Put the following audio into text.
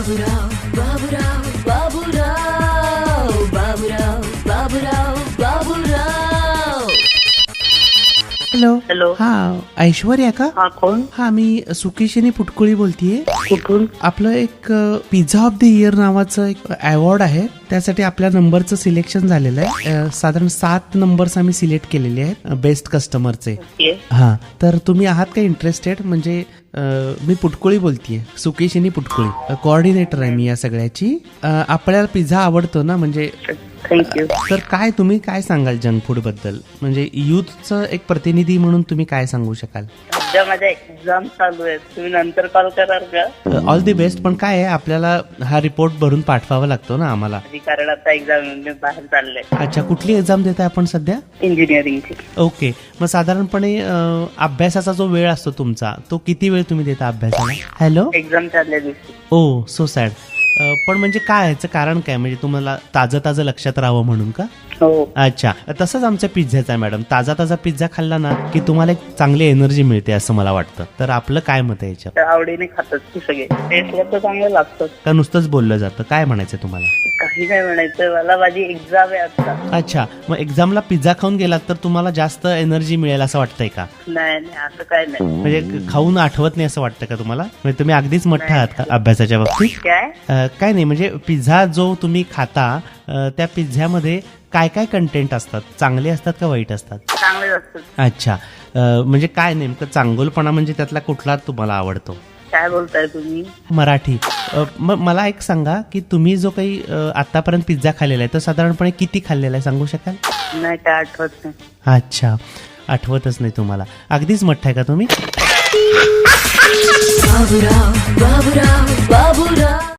Baburao Baburao Baburao Baburao Baburao Baburao. Hello hello. हा ऐश्वर्या का? हा कोण? हा मी सुकेशिनी पुटकुळी बोलतीये. कुठून? आपलं एक पिझ्झा ऑफ द इयर नावाचं एक अवॉर्ड आहे, त्यासाठी आपल्या नंबरचं सिलेक्शन झालेलं आहे. साधारण 7 नंबर्स आम्ही सिलेक्ट केलेले आहेत बेस्ट कस्टमरचे. ओके. हा तर तुम्ही आहात का इंटरेस्टेड? म्हणजे मी पुटकुळी बोलतीये, सुकेशिनी पुटकुळी, कोऑर्डिनेटर आहे मी या सगळ्याची. आपल्याला पिझ्झा आवडतो ना, म्हणजे थँक्यू. तर काय तुम्ही काय सांगाल जंक फूड बद्दल? म्हणजे युथचं एक प्रतिनिधी म्हणून तुम्ही काय सांगू शकाल? सध्या माझ्या एक्झाम चालू आहेत, तुम्ही नंतर कॉल कराल का? All the best. पण काय आहे, आपल्याला हा रिपोर्ट भरून पाठवावा लागतो ना आम्हाला. कारण आता एक्झाम बाहेर चाललंय. अच्छा, कुठली एक्झाम देताय आपण सध्या? इंजिनिअरिंगची. ओके, मग साधारणपणे अभ्यासाचा जो वेळ असतो तुमचा, तो किती वेळ तुम्ही देता अभ्यासाला? हॅलो. एक्झाम चालल्या दिवशी. ओ सो सॅड. पण म्हणजे काय याचं कारण काय? म्हणजे तुम्हाला ताजं ताजं लक्षात राहावं म्हणून का? हो. अच्छा, तसंच आमच्या पिझ्झाचं आहे मॅडम. ताजा ताजा पिझ्झा खाल्ला ना की तुम्हाला एक चांगली एनर्जी मिळते असं मला वाटतं. तर आपलं काय मत आहे याच्यात? आवडीने खातात की सगळे, टेस्टला तर चांगलं लागतं. का नुसतंच बोललं जातं? काय म्हणायचं तुम्हाला? काही नाही म्हणायचं, मला माझी एक्झाम आहे आता. अच्छा, मग एक्झामला पिझ्झा खाऊन गेलात तर तुम्हाला जास्त एनर्जी मिळेल असं वाटतंय का? नाही नाही, असं काय नाही. म्हणजे खाऊन आठवत नाही असं वाटतं का तुम्हाला? म्हणजे तुम्ही अगदीच मठ्ठ आहात का अभ्यासाच्या बाबतीत? काय? काय नाही, म्हणजे पिझ्झा जो तुम्ही खाता त्या पिझ्झ्यामध्ये काय काय कंटेंट असतात? चांगले असतात का वाईट असतात? चांगले असतात. अच्छा, म्हणजे काय नेमकं चांगुलपणा म्हणजे त्यातला कुठला तुम्हाला आवडतो? काय बोलताय तुम्ही? मराठी. मग मला एक सांगा की तुम्ही जो काही आतापर्यंत पिझ्झा खाल्लेला आहे तो साधारणपणे किती खाल्लेला आहे सांगू शकाल? नाही, काय आठवत नाही. अच्छा, आठवतच नाही तुम्हाला. अगदीच मठ्ठ आहे का तुम्ही? बाबूराव बाबूराव बाबूराव.